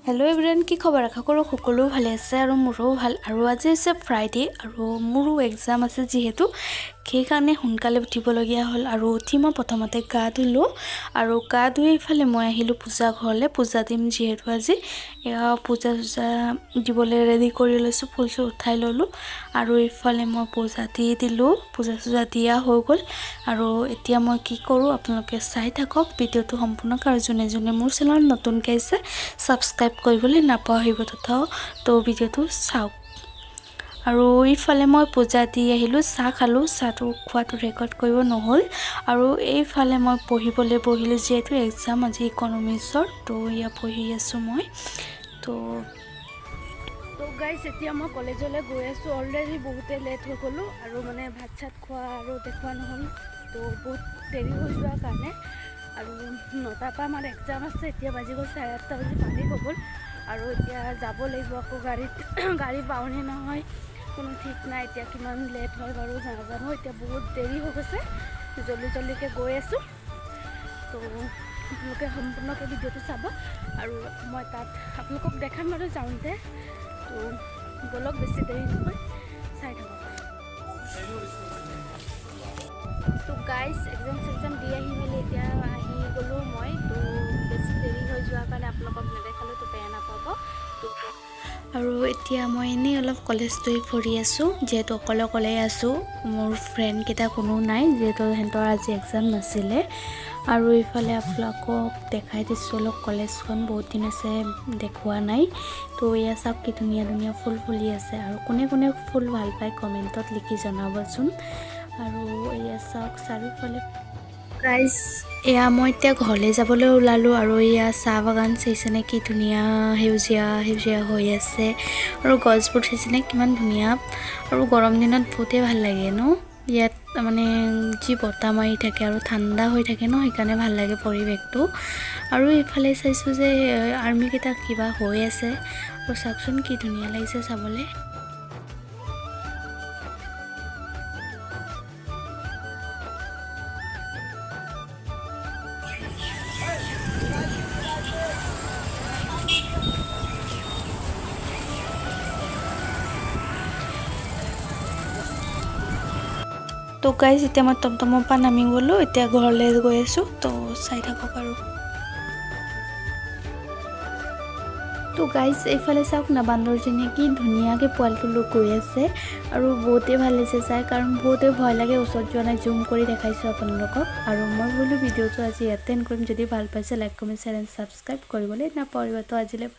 hello everyone की खबर आशा करो सकलो भाले आछे और मोरो भाल और आज है फ्राइडे और मोरो एग्जाम आछे जेहेतु সেইকাৰণে সোনকালে উঠিবলগীয়া হ'ল আৰু উঠি মই প্ৰথমতে গা ধুলো আৰু গা ধুই ইফালে মই আহিলো পূজা ঘৰলে পূজা দিম যেহেতু আজি পূজা দিবলৈ ৰেডি কৰি লৈছো ফুল উঠাই ললো আৰু ইফালে মই পূজা দি দিলো পূজা দিয়া হৈ গল আৰু এতিয়া মই কি কৰো আপোনালোকে চাই থাকক ভিডিওটো সম্পূৰ্ণ আৰু জনে জনে মোৰ চেনেল নতুন গাইছে সাবস্ক্ৰাইব কৰিবলৈ নাপাহৰিব তো ভিডিওটো চাওক আৰু ইফালে মই পূজা দি আহিলো চাহ খালো চাহটো খোৱাটো ৰেকৰ্ড কৰিব নহল আৰু এইফালে মই পঢ়িবলৈ বহিলো যেহেতু এক্সাম আজি ইকনমিক্সৰ তো ইয়া পঢ়ি আছো মই তো গাইস এতিয়া মই কলেজলৈ গৈ আছো অলৰেডি বহুতে লেট হৈ গলো আৰু মানে ভাত চাত খোৱা আৰু দেখুৱা নহল তো বহুত দেৰি হৈ যোৱা কাৰণে আৰু 9টাৰ পৰা আমাৰ এক্সাম আছে এতিয়া বাজি গ'ল 8:30 বাজি পানী হৈ গ'ল আৰু এতিয়া যাব লাগিব আকৌ গাড়ী পাওনে নহয় কোনো ঠিক নাই এতিয়া কিমান লেট হয় বাৰু জানো এতিয়া বহুত দেৰি হৈ গৈছে জলদিকে গৈ আছো তো আপোনালোকে সম্পূৰ্ণকৈ ভিডিওটো চাব আৰু মই তাত আপোনালোকক দেখাম বাৰু যাওঁতে তো বলক বেছি দেৰি নহয় চাই থাকক তো গাইস এক্সাম দি আহি মেলি এতিয়া আহি গলো মই তো বেছি দেৰি হৈ যোৱা কাৰণে আপোনালোকক নেদেখালো তো বেয়া নাপাব তো আৰু এতিয়া মই এনে অলপ কলেজটো ফুৰি আছো যেহেতু অকলে আছো মোৰ ফ্ৰেণ্ড কেইটা কোনো নাই যেহেতু হেঁতৰ আজি এক্সাম নাছিলে আৰু ইফালে আপোনালোকক দেখাই দিছো অলপ কলেজখন বহুত দিন আছে দেখুৱা নাই তো এয়া চাওক কি ধুনীয়া ধুনীয়া ফুল ফুলি আছে আৰু কোনে কোনে ফুল ভাল পায় কমেন্টত লিখি জনাবচোন আৰু এয়া চাওক চাৰিওফালে গাইস এয়া মই এতিয়া ঘৰলৈ যাবলৈ ওলালো আৰু এয়া চাহ বাগান চাইছেনে কি ধুনীয়া সেউজীয়া হৈ আছে আৰু গছবোৰ চাইছেনে কিমান ধুনীয়া আৰু গৰম দিনত বহুতে ভাল লাগে ন ইয়াত মানে যি বতাহ মাৰি থাকে আৰু ঠাণ্ডা হৈ থাকে ন সেইকাৰণে ভাল লাগে পৰিৱেশটো আৰু ইফালে চাইছো যে আৰ্মি কেইটা কিবা হৈ আছে আৰু চাওকচোন কি ধুনীয়া লাগিছে চাবলৈ তো গাইস এতিয়া মই টমটমৰ পৰা নামি গলো এতিয়া ঘৰলৈ গৈ আছো তো চাই থাকক আৰু তো গাইস এইফালে চাওক না বান্দৰজনীয়ে কি ধুনীয়াকৈ পোৱালিটো লৈ গৈ আছে আৰু বহুতে ভাল লাগিছে চাই কাৰণ বহুতে ভয় লাগে ওচৰত যোৱা নাই জুম কৰি দেখাইছো আপোনালোকক আৰু মই বোলো ভিডিওটো আজি ইয়াতে এণ্ড কৰিম যদি ভাল পাইছে like comment share and subscribe কৰিবলৈ নাপাহৰিব তো আজিলৈ